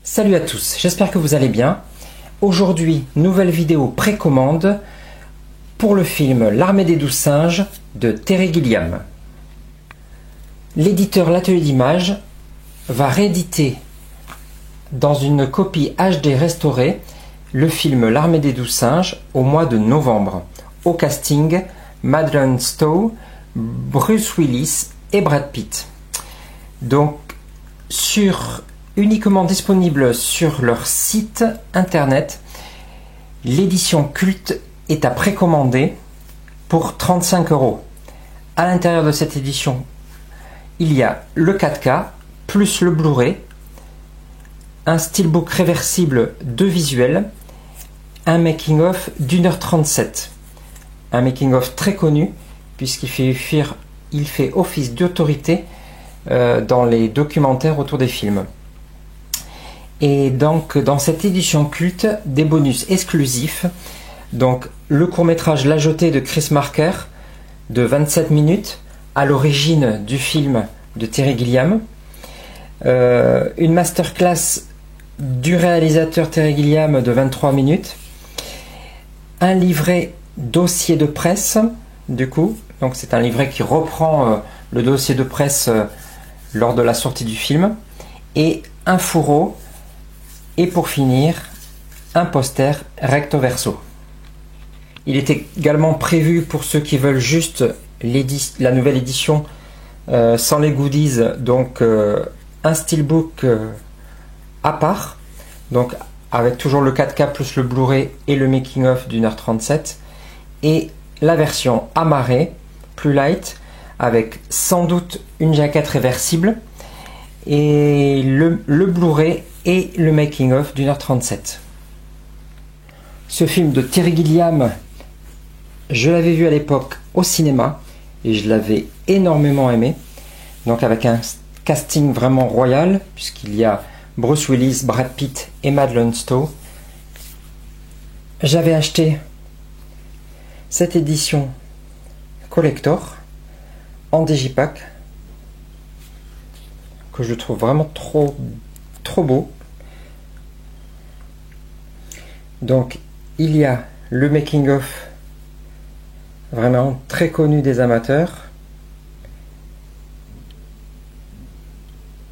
Salut à tous, j'espère que vous allez bien. Aujourd'hui, nouvelle vidéo précommande pour le film L'Armée des 12 singes de Terry Gilliam. L'éditeur L'Atelier d'Images va rééditer dans une copie HD restaurée le film L'Armée des 12 singes au mois de novembre. Au casting, Madeleine Stowe, Bruce Willis et Brad Pitt. Donc, uniquement disponible sur leur site internet, l'édition culte est à précommander pour 35 €. À l'intérieur de cette édition, il y a le 4K plus le Blu-ray, un steelbook réversible de visuels, un making-of d'1h37. Un making-of très connu puisqu'il fait office d'autorité dans les documentaires autour des films. Et donc dans cette édition culte, des bonus exclusifs. Donc le court-métrage La Jetée de Chris Marker de 27 minutes, à l'origine du film de Terry Gilliam. Une masterclass du réalisateur Terry Gilliam de 23 minutes. Un livret dossier de presse, du coup. Donc c'est un livret qui reprend le dossier de presse lors de la sortie du film. Et un fourreau. Et pour finir, un poster recto verso. Il est également prévu pour ceux qui veulent juste la nouvelle édition sans les goodies, donc un steelbook à part, donc avec toujours le 4K plus le Blu-ray et le making-of d'1h37, et la version amarrée, plus light, avec sans doute une jaquette réversible, et le Blu-ray et le making-of d'1h37. Ce film de Terry Gilliam, je l'avais vu à l'époque au cinéma et je l'avais énormément aimé. Donc avec un casting vraiment royal, puisqu'il y a Bruce Willis, Brad Pitt et Madeleine Stowe. J'avais acheté cette édition collector en digipack, que je trouve vraiment trop beau. Donc il y a le making of vraiment très connu des amateurs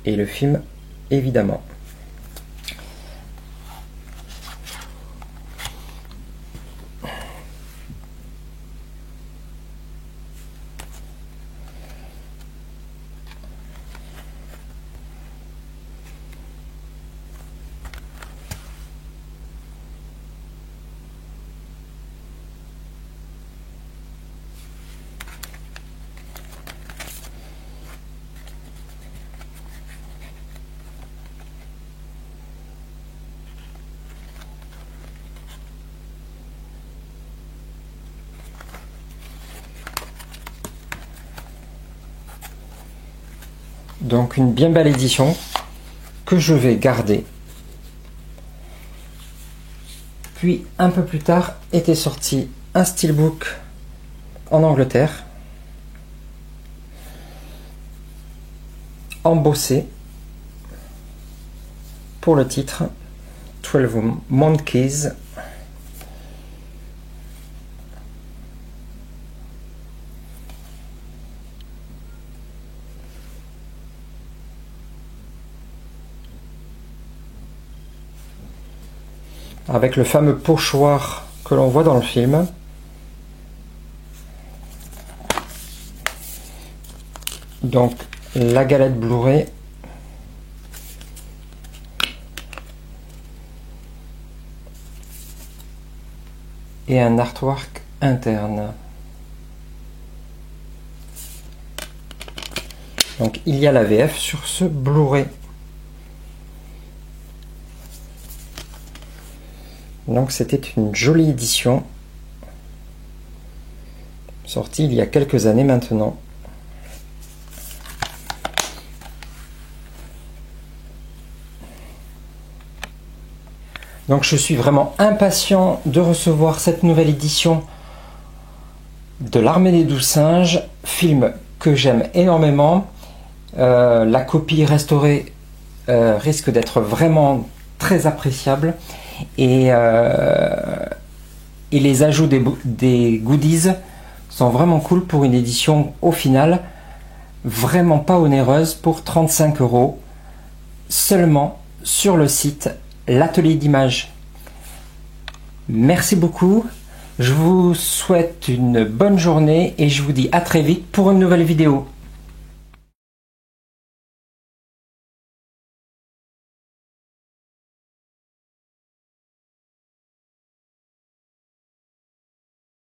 et le film évidemment. Donc une bien belle édition que je vais garder. Puis un peu plus tard était sorti un steelbook en Angleterre, embossé pour le titre 12 Monkeys. Avec le fameux pochoir que l'on voit dans le film. Donc la galette Blu-ray. Et un artwork interne. Donc il y a la VF sur ce Blu-ray. Donc c'était une jolie édition, sortie il y a quelques années maintenant. Donc je suis vraiment impatient de recevoir cette nouvelle édition de L'Armée des 12 singes, film que j'aime énormément. La copie restaurée risque d'être vraiment très appréciable. Et les ajouts des goodies sont vraiment cool pour une édition au final vraiment pas onéreuse pour 35 € seulement sur le site l'atelier d'images. Merci beaucoup, je vous souhaite une bonne journée et je vous dis à très vite pour une nouvelle vidéo.